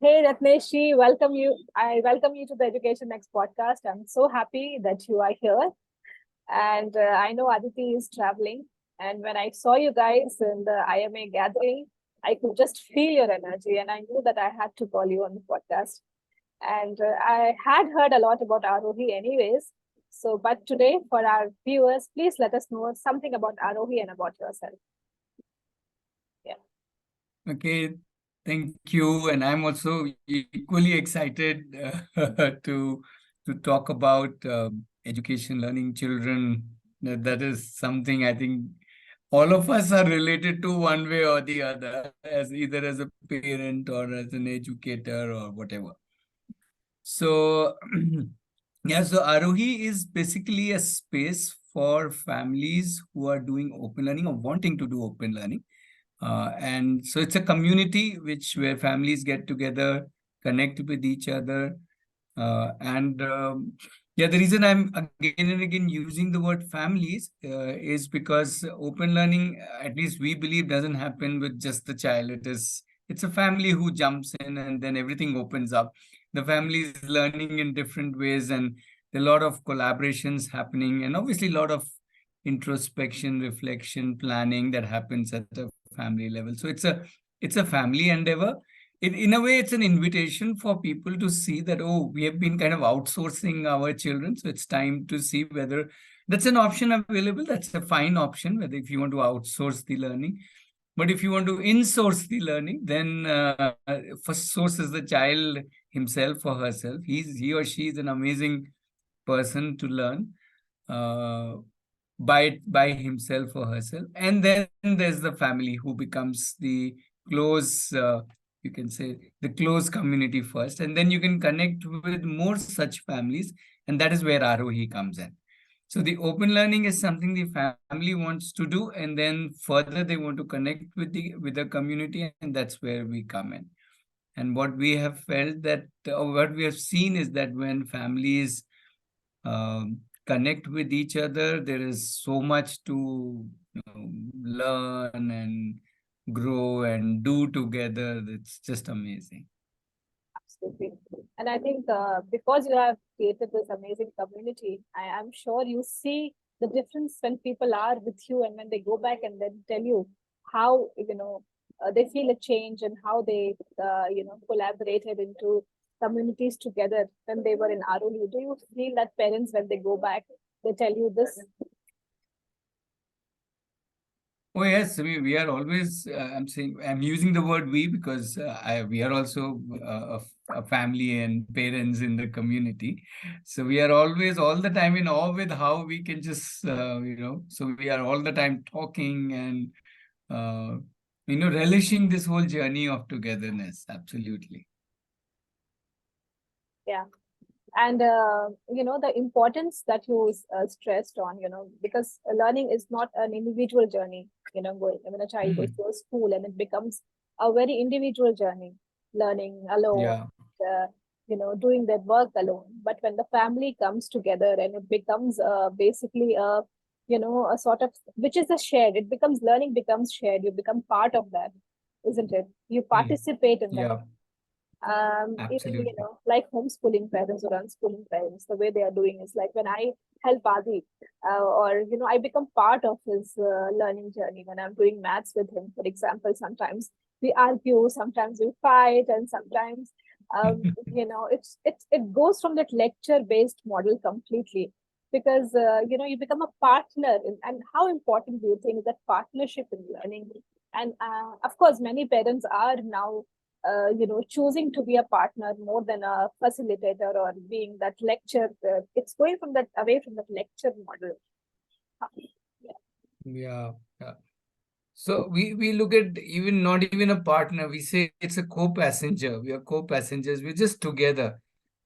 Hey Ratnesh, welcome you. I welcome you to the Education Next podcast. I'm so happy that you are here. And I know Aditi is traveling. And when I saw you guys in the IMA gathering, I could just feel your energy. And I knew that I had to call you on the podcast. And I had heard a lot about Arohi anyways. So, but today for our viewers, please let us know something about Arohi and about yourself. Yeah. Okay, thank you. And I'm also equally excited to talk about education, learning children. That is something I think all of us are related to one way or the other, as either as a parent or as an educator or whatever. So, yeah, so Arohi is basically a space for families who are doing open learning or wanting to do open learning. And so it's a community where families get together, connect with each other. And yeah, the reason I'm again and again using the word families is because open learning, at least we believe, doesn't happen with just the child. It's a family who jumps in and then everything opens up. The family is learning in different ways, and there are a lot of collaborations happening, and obviously a lot of introspection, reflection, planning that happens at a family level. So it's a family endeavor. In a way, it's an invitation for people to see that, oh, we have been kind of outsourcing our children. So it's time to see whether that's an option available. That's a fine option, whether if you want to outsource the learning. But if you want to in-source the learning, then first source is the child himself or herself. He or she is an amazing person to learn. Uh, by himself or herself, and then there's the family who becomes the close you can say the close community first, and then you can connect with more such families, and that is where Arohi comes in. So the open learning is something the family wants to do, and then further they want to connect with the community, and that's where we come in. And what we have felt that, or what we have seen, is that when families connect with each other, there is so much to learn and grow and do together. It's just amazing. Absolutely. And I think because you have created this amazing community, I am sure you see the difference when people are with you and when they go back and then tell you how, they feel a change and how they, collaborated into communities together when they were in Arohi. Do you feel that parents, when they go back, they tell you this? Oh yes, we are always. I'm using the word we because we are also a family and parents in the community. So we are always all the time in awe with how we can just So we are all the time talking and relishing this whole journey of togetherness. Absolutely. Yeah. And the importance that you stressed on, because learning is not an individual journey. Going when a child goes Mhm. to a school, and it becomes a very individual journey, learning alone, Yeah. uh, doing their work alone. But when the family comes together, and it becomes basically a sort of, which is a shared, it becomes, learning becomes shared. You become part of that, isn't it? You Mm. participate in that. Yeah. Even Absolutely. like homeschooling parents or unschooling parents, the way they are doing is like, when I help Adi, or I become part of his learning journey. When I'm doing maths with him, for example, sometimes we argue, sometimes we fight, and sometimes it goes from that lecture based model completely, because you become a partner and how important do you think that partnership in learning? And of course, many parents are now choosing to be a partner more than a facilitator or being that lecture. It's going from that, away from that lecture model. Yeah. Yeah. Yeah. So we look at even not even a partner. We say it's a co-passenger. We are co-passengers. We're just together.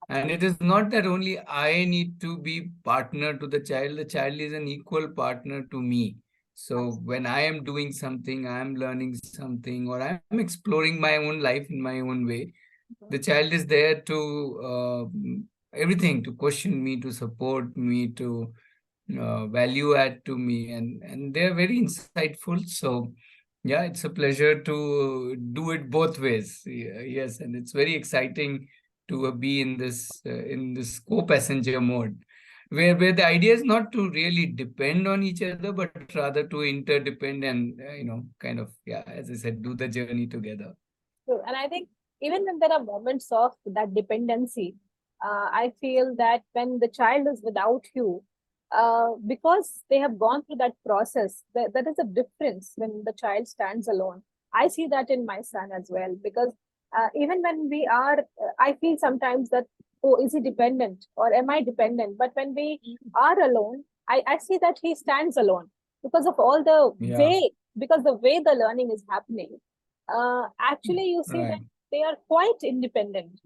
And it is not that only I need to be partner to the child. The child is an equal partner to me. So when I am doing something, I am learning something, or I'm exploring my own life in my own way, the child is there to everything, to question me, to support me, to value add to me, and they're very insightful. So Yeah, it's a pleasure to do it both ways. Yes, and it's very exciting to be in this co-passenger mode, where the idea is not to really depend on each other, but rather to interdepend and kind of, yeah, as I said, do the journey together. True. And I think even when there are moments of that dependency, I feel that when the child is without you, because they have gone through that process, that is a difference when the child stands alone. I see that in my son as well, because even when we are, I feel sometimes that, oh, is he dependent or am I dependent? But when we are alone, I see that he stands alone because of all the Yeah, way, because the way the learning is happening, actually you see that right. they are quite independent.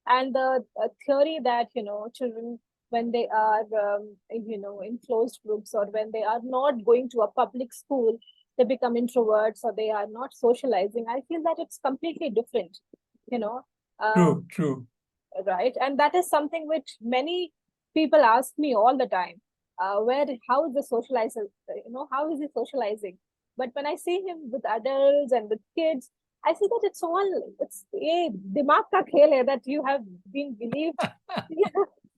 And the theory that, children, when they are, in closed groups, or when they are not going to a public school, they become introverts or they are not socializing. I feel that it's completely different, you know. Uh, True, true. right? And that is something which many people ask me all the time. How is the socializer, how is he socializing? But when I see him with adults and with kids, I see that it's a dimag ka khel hai, that you have been believed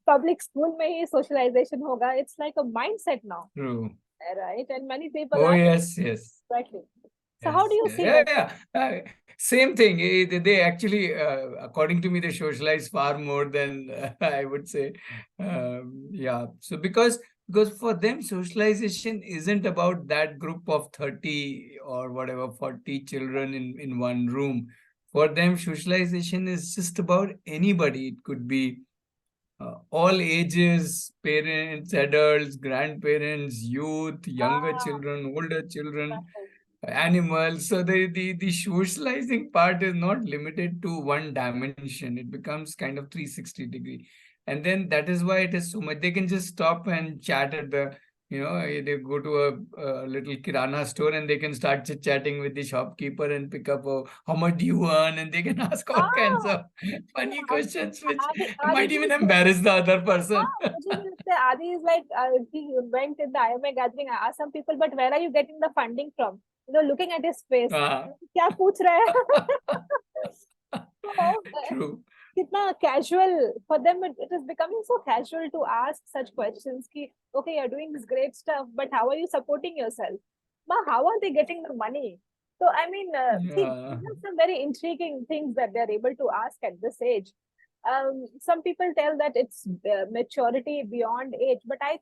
public school mein hi socialization hoga. It's like a mindset now, True. right? And many people Oh, ask yes, yes. exactly. So how do Yes, you yeah, see yeah, that? yeah. Same thing. They actually, according to me, they socialize far more than I would say. Yeah. So because for them, socialization isn't about that group of 30 or whatever 40 children in one room. For them, socialization is just about anybody. It could be all ages, parents, adults, grandparents, youth, younger Ah, children, older children, right. animals. So the socializing part is not limited to one dimension. It becomes kind of 360-degree. And then that is why it is so much. They can just stop and chat at they go to a little kirana store and they can start chit-chatting with the shopkeeper and pick up, oh, how much do you earn? And they can ask all kinds Ah, of funny questions, which Adi, might Aditi even is like, embarrass the other person. मुझे भी लगता है Adi is like, he went in the IMA gathering. I asked some people, but where are you getting the funding from? Looking at his face, Ah. क्या पूछ रहा है? So, True. कितना casual for them. It is becoming so casual to ask such questions. Ki, okay, you're doing this great stuff, but how are you supporting yourself? Ma, how are they getting the money? So, I mean, see, Yeah. these are some very intriguing things that they're able to ask at this age. Some people tell that it's maturity beyond age, but I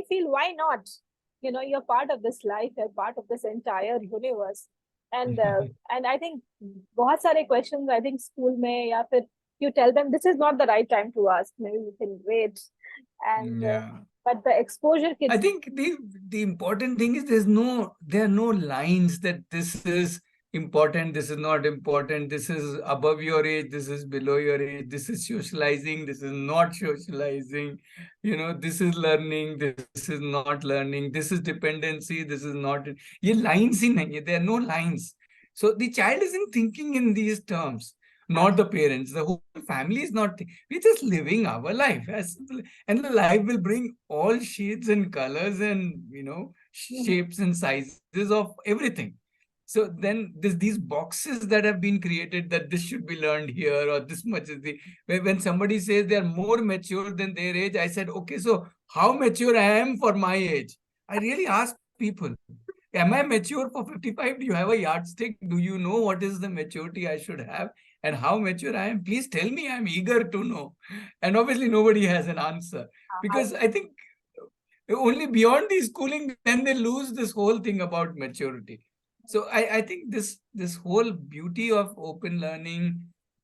feel, why not? You're part of this life, you're part of this entire universe. And I think बहुत सारे questions, I think school में, या फिर you tell them this is not the right time to ask, maybe you can wait. And Yeah. but the exposure I kids. think the important thing is there are no lines that this is important, this is not important, this is above your age, this is below your age, this is socializing, this is not socializing, this is learning, this is not learning, this is dependency, this is not. ये lines ही नहीं है, there are no lines. So the child isn't thinking in these terms, not the parents. The whole family is not. We're just living our life as simple, and the life will bring all shades and colors and shapes and sizes of everything. So then there's these boxes that have been created, that this should be learned here, or this much is the. When somebody says they are more mature than their age, I said, okay, so how mature I am for my age? I really ask people, am I mature for 55? Do you have a yardstick? Do you know what is the maturity I should have and how mature I am? Please tell me. I'm eager to know. And obviously, nobody has an answer, because I think only beyond the schooling, then they lose this whole thing about maturity. So I think this whole beauty of open learning,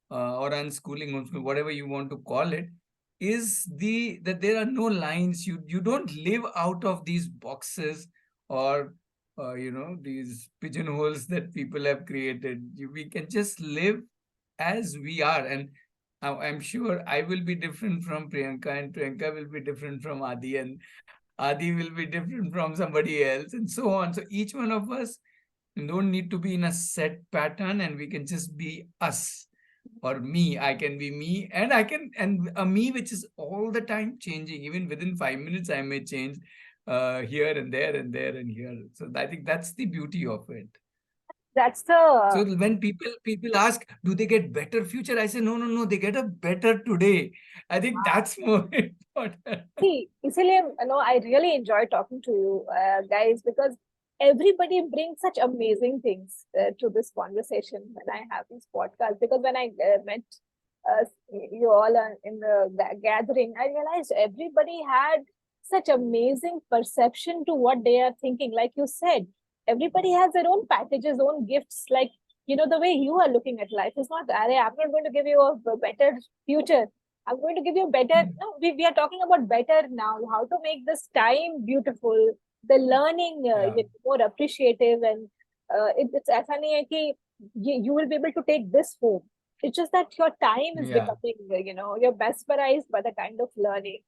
or unschooling, homeschooling, whatever you want to call it, is that there are no lines. You don't live out of these boxes, or these pigeonholes that people have created. We can just live as we are. And I'm sure I will be different from Priyanka, and Priyanka will be different from Adi, and Adi will be different from somebody else, and so on. So each one of us don't need to be in a set pattern, and we can just be us. Or me, I can be me, and and a me which is all the time changing. Even within 5 minutes, I may change here and there and there and here. So I think that's the beauty of it. That's So the when people ask, do they get better future? I say, no, no, no, they get a better today. I think that's more important. see, इसलिए I really enjoy talking to you guys because everybody brings such amazing things to this conversation when I have these podcasts. Because when I met uh, you all in the gathering, I realized everybody had such amazing perception to what they are thinking. Like you said, everybody has their own packages, own gifts. Like the way you are looking at life is not, I'm not going to give you a better future. I'm going to give you better. No, we are talking about better now. How to make this time beautiful, the learning Yeah, more appreciative, and it's ऐसा नहीं है कि you will be able to take this home. It's just that your time is yeah. becoming, you're mesmerized by the kind of learning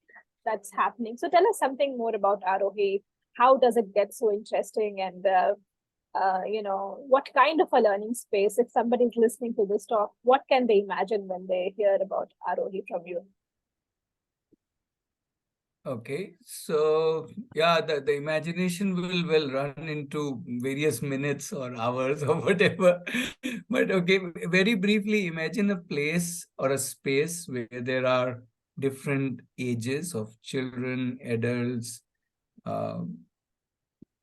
that's happening. So tell us something more about Arohi. How does it get so interesting, and what kind of a learning space? If somebody's listening to this talk, what can they imagine when they hear about Arohi from you? Okay, so yeah, the imagination will run into various minutes or hours or whatever. But okay, very briefly, imagine a place or a space where there are different ages of children, adults, um,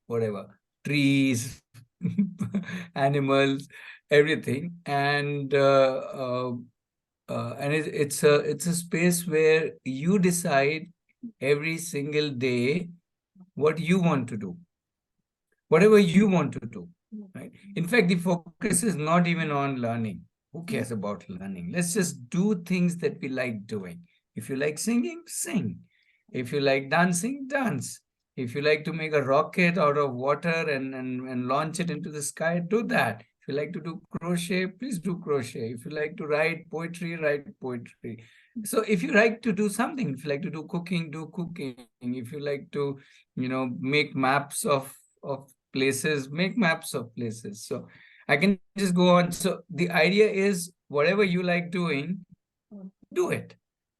whatever, trees, animals, everything, and it's a space where you decide every single day what you want to do, whatever you want to do, right? In fact, the focus is not even on learning. Who cares about learning? Let's just do things that we like doing. If you like singing, sing. If you like dancing, dance. If you like to make a rocket out of water and launch it into the sky, do that. If you like to do crochet, please do crochet. If you like to write poetry. So if you like to do something, if you like to do cooking, do cooking. If you like to, make maps of places, make maps of places. So I can just go on. So the idea is whatever you like doing, do it.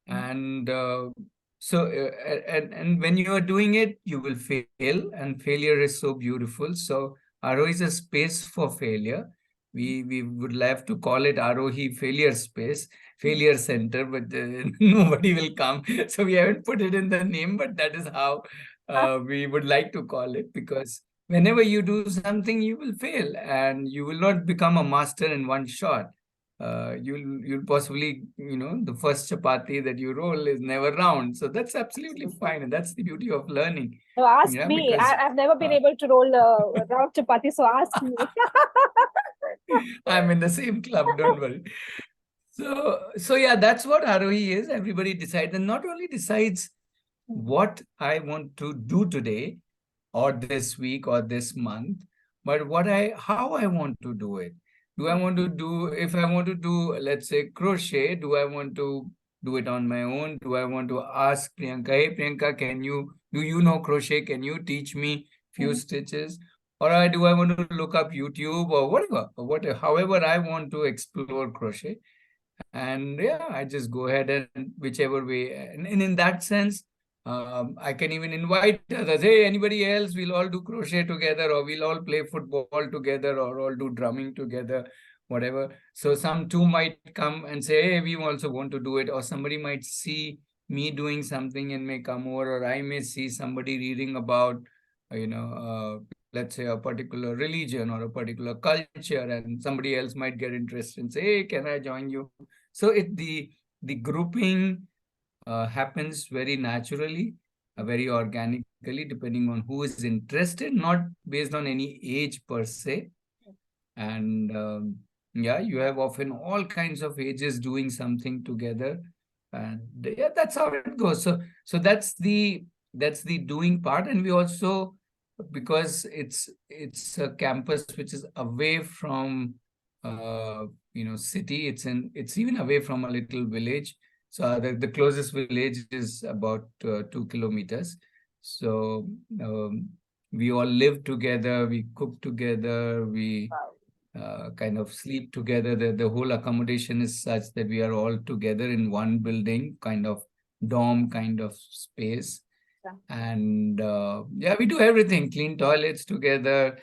And and when you are doing it, you will fail, and failure is so beautiful. So Arohi is a space for failure. We would love to call it Arohi Failure Space, Failure Center, but nobody will come. So we haven't put it in the name, but that is how we would like to call it, because whenever you do something, you will fail, and you will not become a master in one shot. You'll possibly, the first chapati that you roll is never round. So that's absolutely fine. And that's the beauty of learning. So ask Yeah, me. because I've never been uh, able to roll a round chapati, so ask me. I'm in the same club, don't worry. So yeah, that's what Arohi is. Everybody decides, and not only decides what I want to do today, or this week, or this month, but how I want to do it. Do I want to do, if I want to do, let's say, crochet, do I want to do it on my own? Do I want to ask Priyanka, hey Priyanka, do you know crochet? Can you teach me few stitches? Or do I want to look up YouTube or whatever, however I want to explore crochet. And yeah, I just go ahead and whichever way. And in that sense, I can even invite others. Hey, anybody else? We'll all do crochet together, or we'll all play football together, or all do drumming together, whatever. So some two might come and say, hey, we also want to do it. Or somebody might see me doing something and may come over, or I may see somebody reading about, let's say a particular religion or a particular culture, and somebody else might get interested and say, hey, can I join you? So the grouping happens very naturally, very organically, depending on who is interested, not based on any age per se. And yeah, you have often all kinds of ages doing something together, and yeah, that's how it goes. So that's the doing part. And we also, because it's a campus which is away from city, it's even away from a little village. So the closest village is about 2 kilometers. So we all live together, we cook together, we kind of sleep together. The whole accommodation is such that we are all together in one building, kind of dorm kind of space. Yeah. And yeah, we do everything, clean toilets together,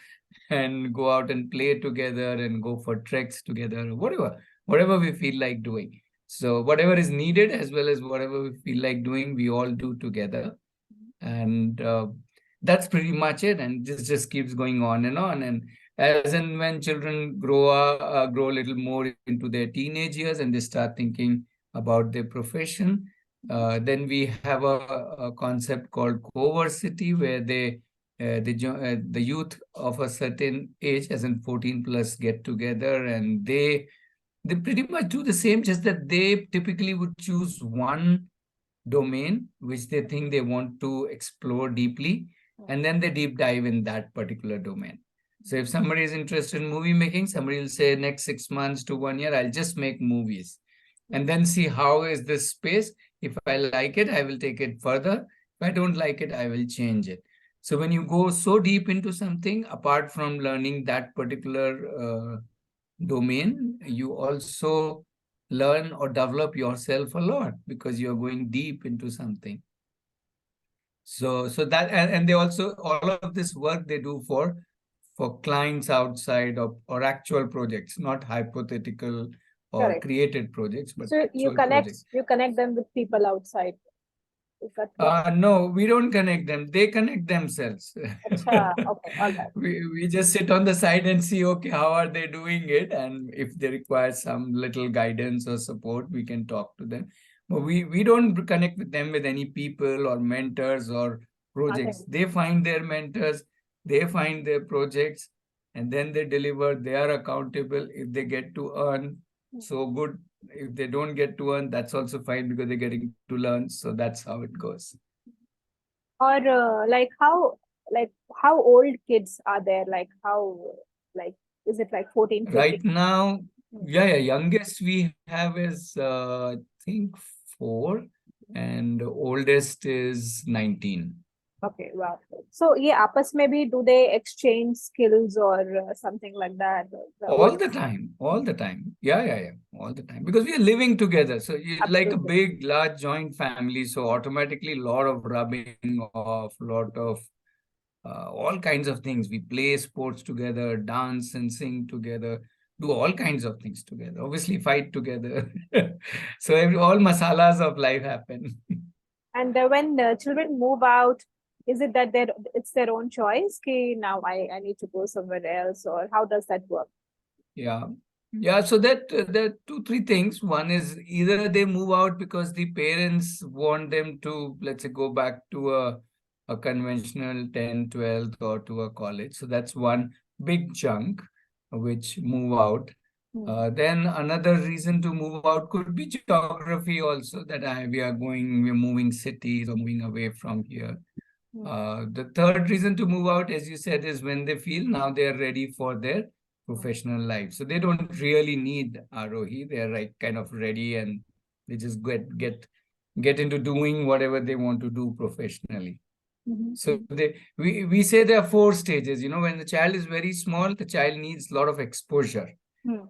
and go out and play together and go for treks together, whatever we feel like doing. So whatever is needed as well as whatever we feel like doing, we all do together. And that's pretty much it. And this just keeps going on and on. And as and when children grow a little more into their teenage years and they start thinking about their profession, then we have a concept called coversity, where the youth of a certain age, as in 14 plus, get together, and they pretty much do the same, just that they typically would choose one domain which they think they want to explore deeply, and then they deep dive in that particular domain. So if somebody is interested in movie making, somebody will say next 6 months to 1 year, I'll just make movies and then see how is this space. If I like it, I will take it further. If I don't like it, I will change it. So when you go so deep into something, apart from learning that particular domain, you also learn or develop yourself a lot because you're going deep into something. So that, and they also, all of this work they do for clients outside or actual projects, not hypothetical or Correct. created projects, but So actual projects. you connect them with people outside. Is that what? No, we don't connect them. They connect themselves. Acha, okay, all right. We just sit on the side and see, okay, how are they doing it? And if they require some little guidance or support, we can talk to them. But we don't connect with them with any people or mentors or projects. Nothing. They find their mentors, they find their projects, and then they deliver. They are accountable. If they get to earn, so good. If they don't get to earn, that's also fine because they're getting to learn. So that's how it goes. Or like how old kids are there? Like how like is it like 14, 15? Right now, Hmm. yeah, youngest we have is I think 4, and oldest is 19. Okay, wow. So yeah, आपस में भी do they exchange skills or something like that? All the time, all the time. Yeah, all the time. Because we are living together. So it's like a Absolutely. big, large joint family. So automatically a lot of rubbing off, lot of all kinds of things. We play sports together, dance and sing together, do all kinds of things together. Obviously, fight together. So all masalas of life happen. And when children move out, is it that it's their own choice? Ki now I need to go somewhere else, or how does that work? Yeah. Yeah, so that there are 2, 3 things. One is either they move out because the parents want them to, let's say, go back to a conventional 10th, 12th, or to a college. So that's one big chunk which move out. Then another reason to move out could be geography also, that we're moving cities or moving away from here. The third reason to move out, as you said, is when they feel now they are ready for their professional life. So they don't really need Arohi. They are like kind of ready, and they just get into doing whatever they want to do professionally. So we say there are 4 stages. When the child is very small, the child needs a lot of exposure.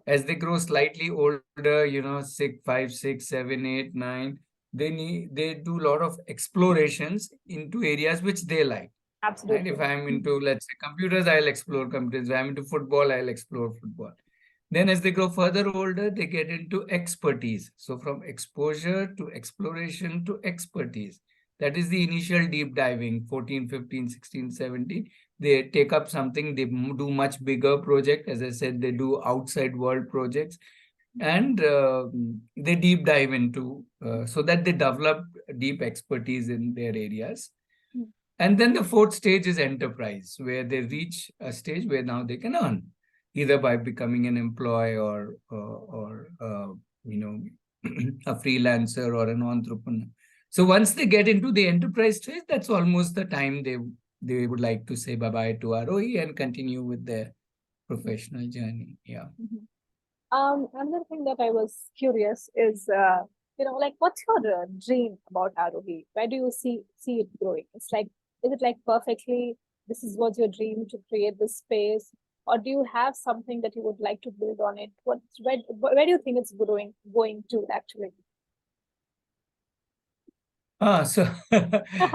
As they grow slightly older, 6, 5, 6, 7, 8, 9, they do a lot of explorations into areas which they like. Right? Absolutely. If I'm into, let's say, computers, I'll explore computers. If I'm into football, I'll explore football. Then as they grow further older, they get into expertise. So from exposure to exploration to expertise. That is the initial deep diving, 14, 15, 16, 17. They take up something, they do much bigger project. As I said, they do outside world projects, and they deep dive into, so that they develop deep expertise in their areas. And then the 4th stage is enterprise, where they reach a stage where now they can earn, either by becoming an employee or a freelancer or an entrepreneur. So once they get into the enterprise stage, that's almost the time they would like to say bye-bye to Arohi and continue with their professional journey. Yeah. Another thing that I was curious is, like, what's your dream about Arohi? Where do you see it growing? It's like, is it like perfectly? This is what's your dream to create this space, or do you have something that you would like to build on it? Where do you think it's going to actually? So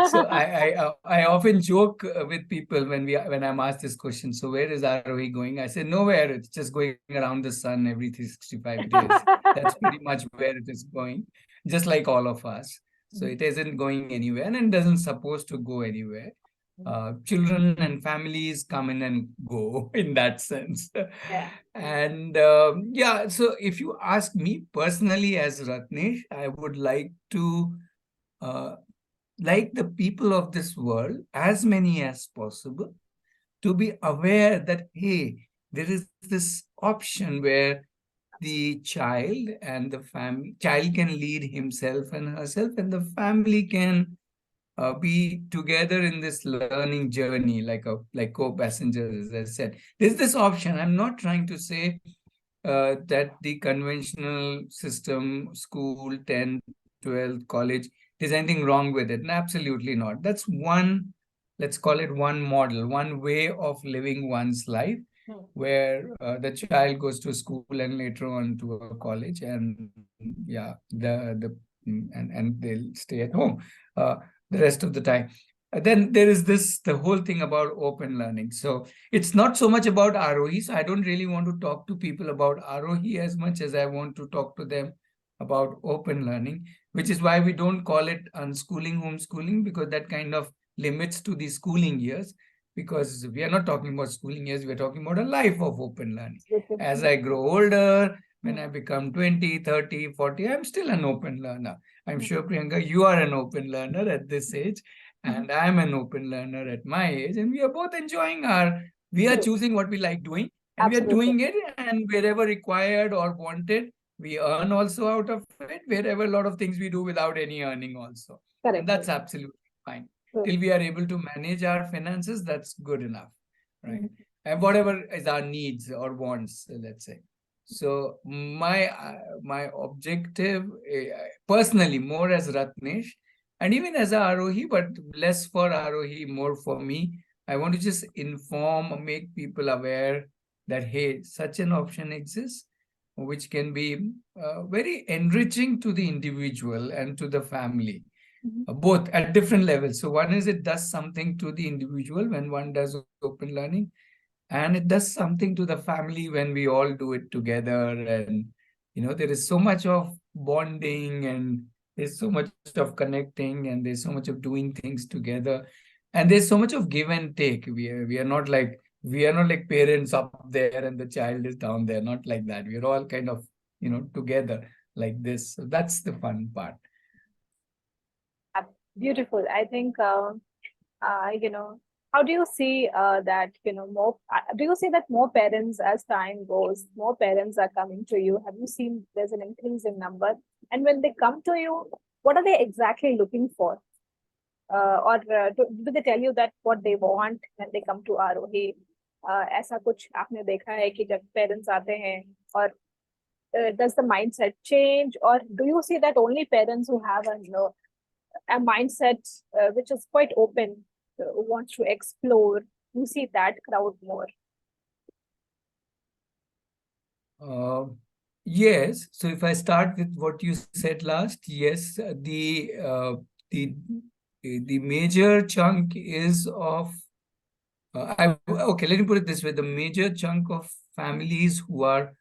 so I often joke with people when I'm asked this question. So where is Arohi going? I say nowhere. It's just going around the sun every 365 days. That's pretty much where it is going, just like all of us. So it isn't going anywhere and doesn't supposed to go anywhere. Children and families come in and go in that sense. Yeah. And yeah, so if you ask me personally as Ratnesh, I would uh, like the people of this world, as many as possible, to be aware that, hey, there is this option where the child and the family, child can lead himself and herself, and the family can be together in this learning journey like co-passengers, as I said. There's this option. I'm not trying to say that the conventional system, school, 10th, 12th, college, there's anything wrong with it. Absolutely not. That's one, let's call it one model, one way of living one's life, where the child goes to school and later on to a college, and yeah, and they'll stay at home the rest of the time. Then there is the whole thing about open learning. So it's not so much about Arohi. So I don't really want to talk to people about Arohi as much as I want to talk to them about open learning, which is why we don't call it unschooling, homeschooling, because that kind of limits to the schooling years, because we are not talking about schooling years, we're talking about a life of open learning. As I grow older, when I become 20, 30, 40, I'm still an open learner. I'm sure, Priyanka, you are an open learner at this age, and I'm an open learner at my age, and we are both enjoying we are choosing what we like doing, and we are doing it, and wherever required or wanted, we earn also out of it, wherever a lot of things we do without any earning also. Correct. And that's absolutely fine. Till we are able to manage our finances, that's good enough, right? And whatever is our needs or wants, let's say. So my objective, personally, more as Ratnesh, and even as a Arohi, but less for Arohi, more for me, I want to just inform, make people aware that, hey, such an option exists, which can be very enriching to the individual and to the family, both at different levels. So one is, it does something to the individual when one does open learning, and it does something to the family when we all do it together. And there is so much of bonding, and there's so much of connecting, and there's so much of doing things together, and there's so much of give and take. We are not like parents up there and the child is down there, not like that. We're all kind of together like this. So that's the fun part. Beautiful. I think, how do you see that, more, do you see that more parents, as time goes, more parents are coming to you? Have you seen there's an increase in number? And when they come to you, what are they exactly looking for? Or do they tell you that what they want when they come to Arohi? ऐसा कुछ आपने देखा है कि जब parents आते हैं, or does the mindset change, or do you see that only parents who have a mindset which is quite open, wants to explore, you see that crowd more? Yes. So if I start with what you said last, yes, the major chunk is of okay, let me put it this way: the major chunk of families who are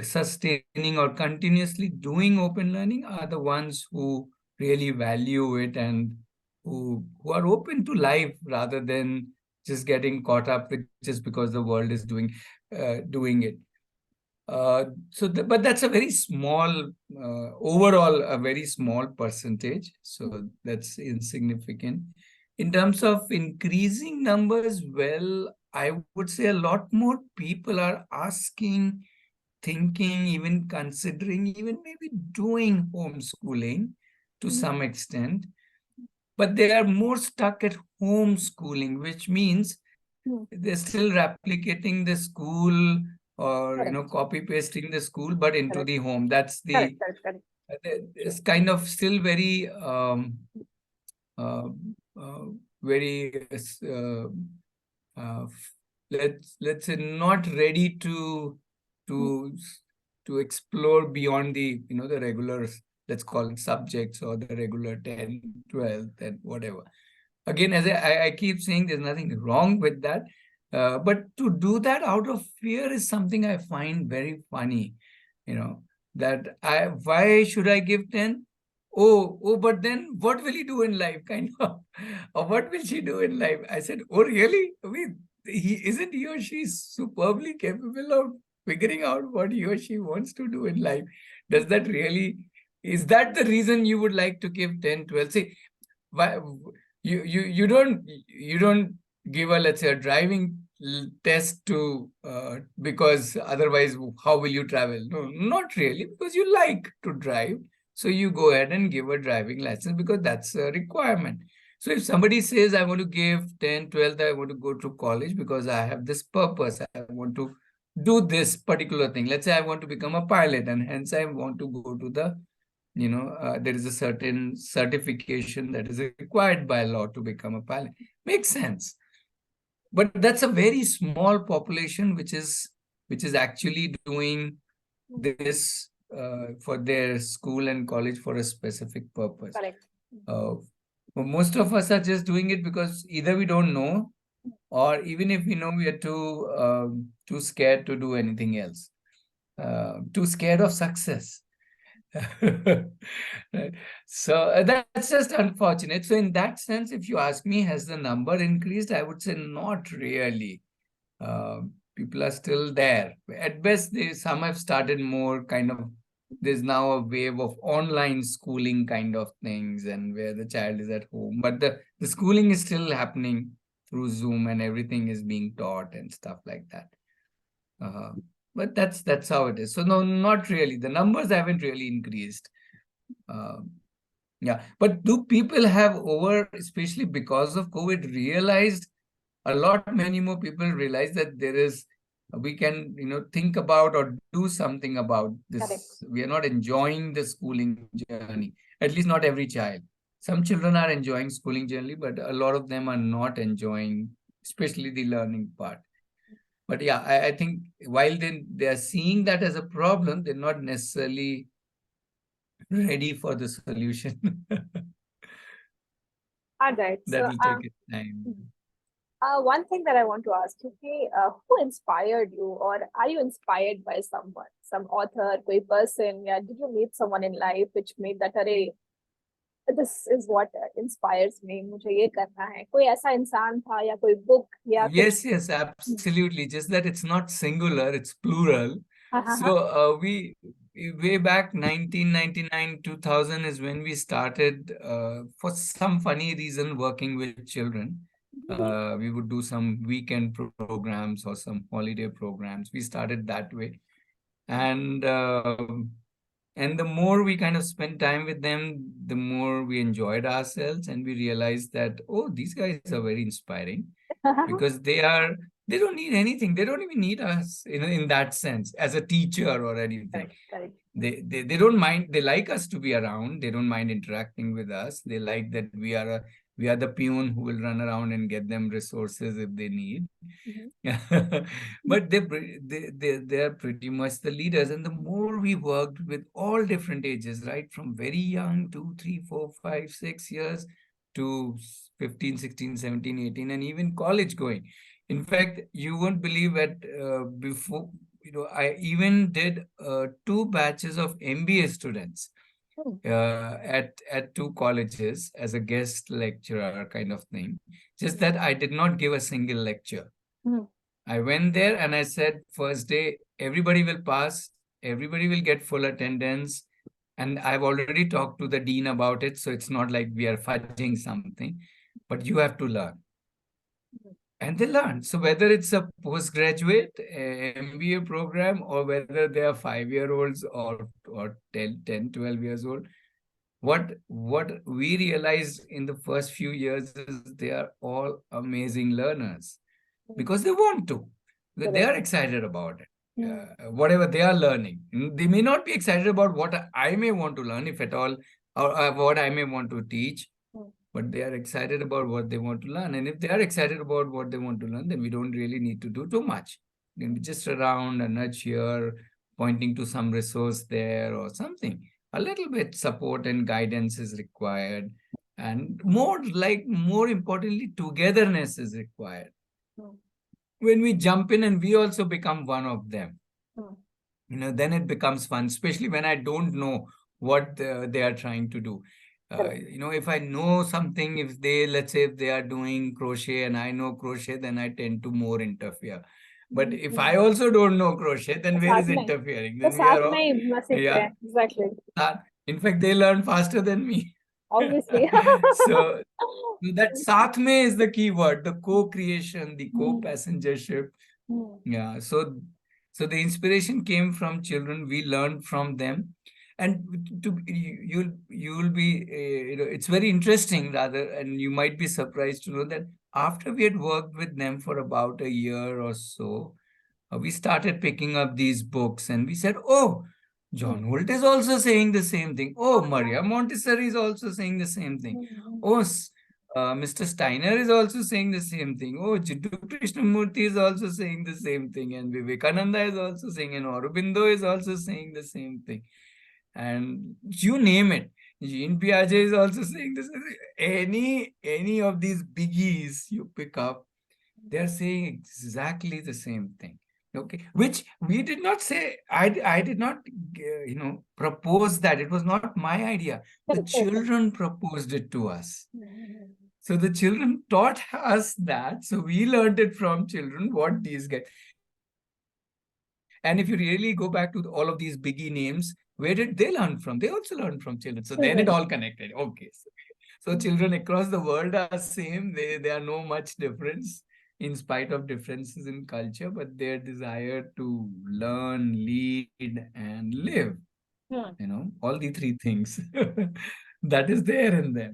sustaining or continuously doing open learning are the ones who really value it, and who are open to life rather than just getting caught up with just because the world is doing it. But that's a very small, overall, a very small percentage. So that's insignificant. In terms of increasing numbers, well, I would say a lot more people are asking, thinking, even considering, even maybe doing homeschooling to some extent. But they are more stuck at homeschooling, which means they're still replicating the school, or copy pasting the school, but into the home. That's it's kind of still very uh, uh, very uh, let's say not ready to to explore beyond the the regular let's call it subjects or the regular 10, 12, and whatever. Again, as I keep saying, there's nothing wrong with that. But to do that out of fear is something I find very funny. That why should I give 10? Oh, but then what will he do in life? Kind of, or what will she do in life? I said, oh, really? I mean, isn't he or she superbly capable of figuring out what he or she wants to do in life? Does that really, is that the reason you would like to give 10, 12? See, why you don't give a, let's say, a driving test to because otherwise how will you travel? No, not really, because you like to drive, so you go ahead and give a driving license because that's a requirement. So if somebody says, I want to give 10, 12, I want to go to college because I have this purpose, I want to do this particular thing. Let's say I want to become a pilot, and hence I want to go to the there is a certain certification that is required by law to become a pilot. Makes sense. But that's a very small population which is actually doing this for their school and college for a specific purpose. Correct. Most of us are just doing it because either we don't know, or even if we know, we are too scared to do anything else. Too scared of success. Right. So that's just unfortunate. So in that sense, if you ask me, has the number increased? I would say not really. People are still there. At best, some have started more kind of, there's now a wave of online schooling kind of things, and where the child is at home. But the schooling is still happening through Zoom, and everything is being taught and stuff like that. But that's how it is. So no, not really. The numbers haven't really increased. Yeah, but do people have especially because of COVID, realized many more people realize that we can, think about or do something about this. Correct. We are not enjoying the schooling journey, at least not every child. Some children are enjoying schooling journey, but a lot of them are not enjoying, especially the learning part. But yeah, I think while they are seeing that as a problem, they're not necessarily ready for the solution. All right. That So, will take its time. one thing that I want to ask you, who inspired you, or are you inspired by someone, some author, कोई person, या did you meet someone in life which made that, अरे, this is what inspires me, मुझे ये करना है, कोई ऐसा इंसान था या कोई book या कुछ? Yes, absolutely. Just that it's not singular, it's plural. So we way back 1999, 2000 is when we started, for some funny reason, working with children. We would do some weekend programs or some holiday programs. We started that way. And the more we kind of spent time with them, the more we enjoyed ourselves, and we realized that, oh, these guys are very inspiring, because they don't need anything. They don't even need us in that sense as a teacher or anything. Correct. They don't mind. They like us to be around. They don't mind interacting with us. They like that we are the peon who will run around and get them resources if they need. But they're pretty much the leaders. And the more we worked with all different ages, right, from very young, 2, 3, 4, 5, 6 years, to 15, 16, 17, 18, and even college going. In fact, you won't believe that before, I even did 2 batches of MBA students at 2 colleges as a guest lecturer kind of thing. Just that I did not give a single lecture. I went there and I said, first day, everybody will pass, everybody will get full attendance. And I've already talked to the dean about it, so it's not like we are fudging something, but you have to learn. And they learn. So whether it's a postgraduate MBA program, or whether they are 5-year-olds or 10, 12 years old, what we realized in the first few years is they are all amazing learners, because they want to. They are excited about it. Whatever they are learning. They may not be excited about what I may want to learn, if at all, or what I may want to teach, but they are excited about what they want to learn. And if they are excited about what they want to learn, then we don't really need to do too much. We can be just around, a nudge here, pointing to some resource there or something. a little bit support and guidance is required, and more importantly, togetherness is required. Hmm. When we jump in and we also become one of them, Hmm. then it becomes fun, especially when I don't know what they are trying to do. Correct. If I know something, let's say if they are doing crochet and I know crochet, then I tend to more interfere. But if I Hmm. also don't know crochet, तो then where साथ is में interfering? तो Then we साथ are में all, ही सीखते yeah. हैं exactly In fact, they learn faster than me. obviously. So that sath mein is the key word, the co-creation, the Hmm. co-passengership. Hmm. Yeah. So the inspiration came from children. We learned from them, and you'll be it's very interesting rather, and you might be surprised to know that after we had worked with them for about a year or so, we started picking up these books, and we said, "Oh, Hmm. John Holt is also saying the same thing. Oh, हाँ. Maria Montessori is also saying the same thing. Hmm. Oh, Mr. Steiner is also saying the same thing. Oh, Jiddu Krishnamurti is also saying the same thing. And Vivekananda is also saying, and Aurobindo is also saying the same thing. And you name it. Jean Piaget is also saying this. Any of these biggies you pick up, they're saying exactly the same thing. Okay, which we did not say. I did not, propose that. It was not my idea. The Correct, correct, correct. children proposed it to us. Hmm. So the children taught us that. So we learned it from children what these guys. And if you really go back to all of these biggie names, where did they learn from? They also learned from children. So then it Children. all connected. Okay. So children across the world are same. They are no much difference in spite of differences in culture, but their desire to learn, lead, and live, Hmm. all the three things that is there in them.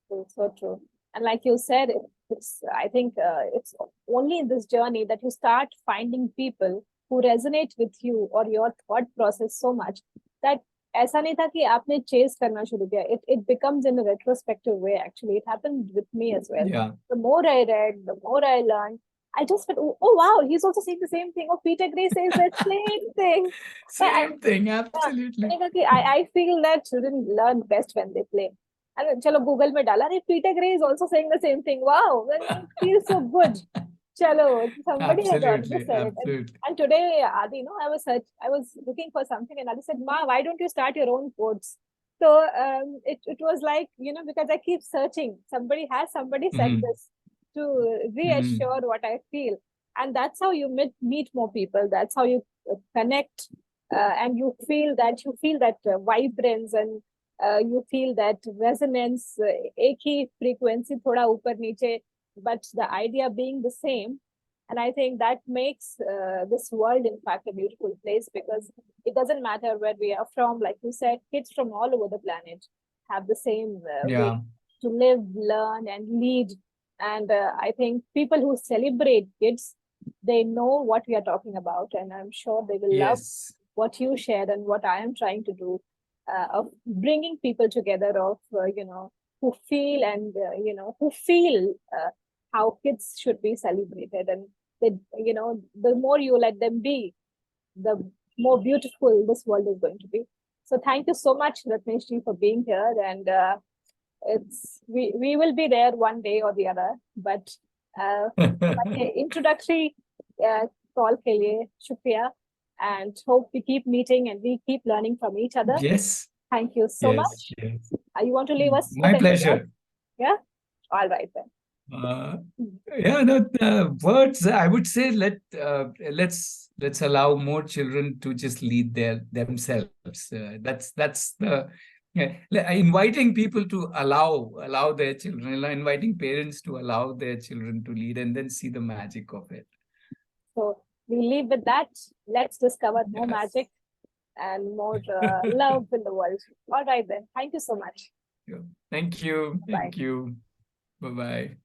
So true. And like you said, it's I think it's only in this journey that you start finding people who resonate with you or your thought process so much that ऐसा नहीं था कि आपने chase करना शुरू किया. It becomes in a retrospective way. Actually, it happened with me as well. Yeah. The more I read, the more I learned. I just felt, oh wow, he's also saying the same thing. Oh, Peter Gray says that same thing. Same thing, Yeah, absolutely. मैंने कहा कि I feel that children learn best when they play. And चलो Google में डाला अरे Peter Gray is also saying the same thing. Wow, then it feels so good. चलो somebody has already Absolutely, said it. absolutely. And today, Adi, I was looking for something, and Adi said, "Ma, why don't you start your own quotes?" So it was like because I keep searching. Somebody said Mhm. this to Mhm. reassure what I feel, and that's how you meet more people. That's how you connect, and you feel that vibrance and you feel that resonance, एक ही frequency थोड़ा ऊपर नीचे, but the idea being the same. And I think that makes this world, in fact, a beautiful place because it doesn't matter where we are from. Like you said, kids from all over the planet have the same way Yeah. to live, learn, and lead. And I think people who celebrate kids, they know what we are talking about, and I'm sure they will love Yes. what you shared and what I am trying to do of bringing people together, of who feel and who feel how kids should be celebrated, and they, the more you let them be, the more beautiful this world is going to be. So thank you so much, Ratnesh ji, for being here, and it's we will be there one day or the other, but introductory uh, call ke liye shukriya, and hope we keep meeting and we keep learning from each other. Yes. Thank you so Yes. much. Yes. You want to leave us with My any word? pleasure. Yeah. All right then. Uh, yeah, no, the words I would say let's allow more children to just lead themselves. That's the inviting people to allow their children, inviting parents to allow their children to lead, and then see the magic of it. So we leave with that. Let's discover more Yes. magic and more love in the world. All right then. Thank you so much. Thank you. Bye. Thank you. Bye bye.